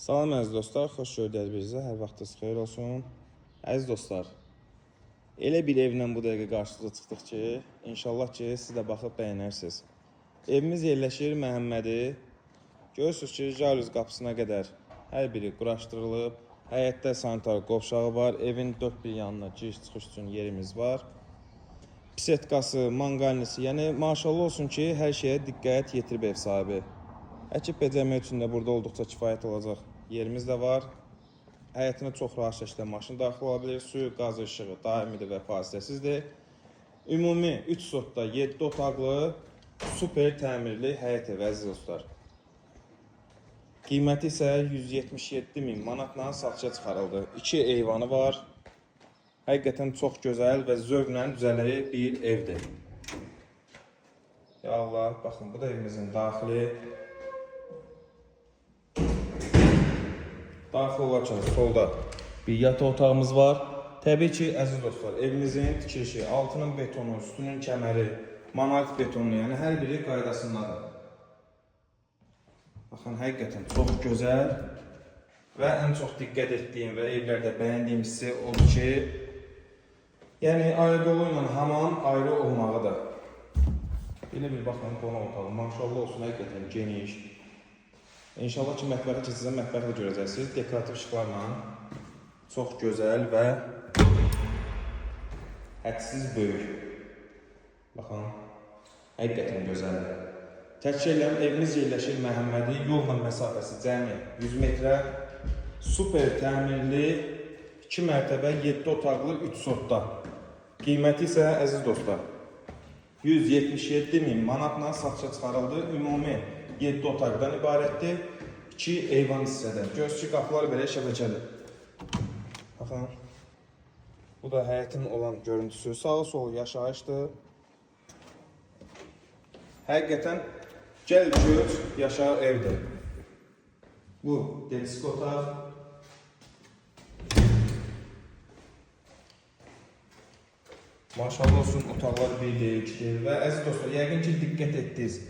Salam əziz dostlar, xoş gördük bizə. Hər vaxtınız xeyir olsun. Əziz dostlar, elə bir evlə bu dəqiqə qarşınıza çıxdıq ki, inşallah ki, siz də baxıb bəyənərsiniz. Evimiz yerləşir Məhəmmədi. Görürsünüz ki, jalüz qapısına qədər hər biri quraşdırılıb. Həyətdə sanitar qovşağı var. Evin dörd bir yanına giriş-çıxış üçün yerimiz var. Pisetkası, manqalnisi, yəni maşallah olsun ki, hər şeyə diqqət yetirib ev sahibi. Əkib becərmək üçün də burada olduqca kifayət olacaq yerimiz də var. Həyətinə çox rahat şəkildə maşın daxil ola bilir. Suyu, qazı, işığı daimidir və fasiləsizdir. Ümumi 3 sotda 7 otaqlı, super təmirli həyət evi əziz dostlar. Qiyməti isə 177.000 manatla satışa çıxarıldı. 2 eyvanı var. Həqiqətən çox gözəl və zövqlə düzəli bir evdir. Ya Allah, baxın, bu da evimizin daxili. Daxil olarkən solda bir yataq otağımız var. Təbii ki, əziz dostlar, evimizin tikilişi, altının betonu, üstünün kəməri, monolit betonlu, yəni hər biri qaydasındadır. Baxın, həqiqətən çox gözəl və ən çox diqqət etdiyim və evlərdə bəyəndiyim hissi odur ki, yəni ayrı yolu ilə haman ayrı olmağıdır. Belə bir baxın, qonaq otağı, maşallah olsun, həqiqətən geniş. İnşallah ki, mətbəxə keçəcək, mətbəxdə görəcəksiniz. Dekorativ işıqlarla çox gözəl və hədsiz böyük. Baxın, həqiqətən gözəldir. Təkcə evimiz yerləşir Məhəmmədi, yolla məsafəsi cəmi 100 metrə, super təmirli, 2 mərtəbə, 7 otaqlı, 3 sotda. Qiyməti isə, əziz dostlar, 177.000 manatla satışa çıxarıldı. Ümumi 7 otaqdan ibarətdir. 2 eyvan hissədən. Göz ki, qapılar belə şəbəkədir. Baxın. Bu da həyətin olan görüntüsü. Sağı solu yaşayışdır. Həqiqətən gəl göz yaşayış evdir. Bu deniz otaq. Maşallah olsun, otaqlar bir deyil, iki deyil. Və əziz dostlar, yəqin ki, diqqət etdiniz.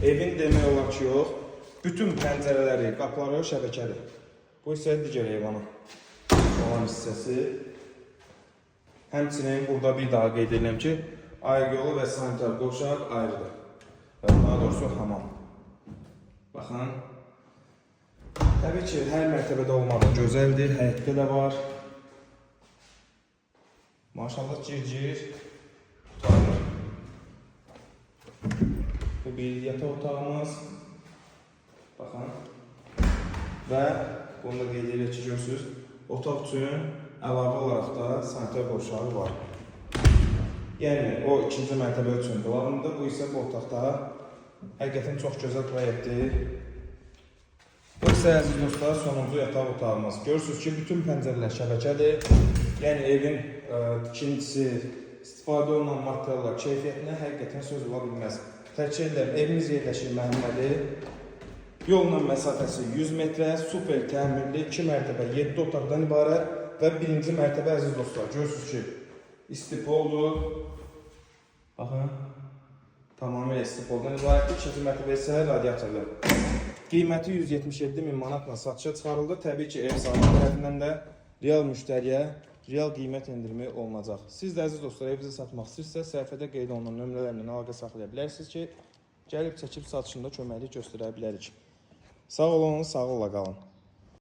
Evin demək olar ki, yox, bütün pəncərələri, qapıları şəbəkədir. Bu isə digər eyvanın olan hissəsi. Həmçinin burada bir daha qeyd edirəm ki, ayıq yolu və sanitar qovşaq ayrıdır. Və daha doğrusu hamam. Baxın. Təbii ki, hər mərtəbədə olmağı gözəldir, həyətdə də var. Maşallah cir-cir tutarlar. Bu bir yataq otağımız. Baxın. Və bunu da qeyd edirək ki, görürsünüz, otaq üçün əlavə olaraq da sanitar qovşağı var. Yəni, o ikinci mərtəbə üçün dolabındır. Bu isə bu otaqda həqiqətən çox gözəl proyektdir. Bu isə, əziz dostlar, sonuncu yataq otağımız. Görürsünüz ki, bütün pəncərələr şəbəkədir. Yəni, evin tikintisi, istifadə olunan materiallar, keyfiyyətinə həqiqətən söz ola bilməz. Təkcə evimiz yerləşir Məhəmmədi. Yolla məsafəsi 100 metrə, super təmirli, 2 mərtəbə, 7 otaqdan ibarət və 1-ci mərtəbə, əziz dostlar, görürsünüz ki, istipoldur. Baxın, tamamilə istipoldan ibarətdir. 2-ci mərtəbə isə radiatorlu. Qiyməti 177.000 manatla satışa çıxarıldı. Təbii ki, ev sahibi tərəfindən də real müştəriyə real qiymət endirimi olunacaq. Siz də, əziz dostlar, evinizi satmaq istəyirsə, səhifədə qeyd olunan nömrələrlə əlaqə saxlaya bilərsiniz ki, gəlib çəkib satışında köməklik göstərə bilərik. Sağ olun, sağ ola qalın.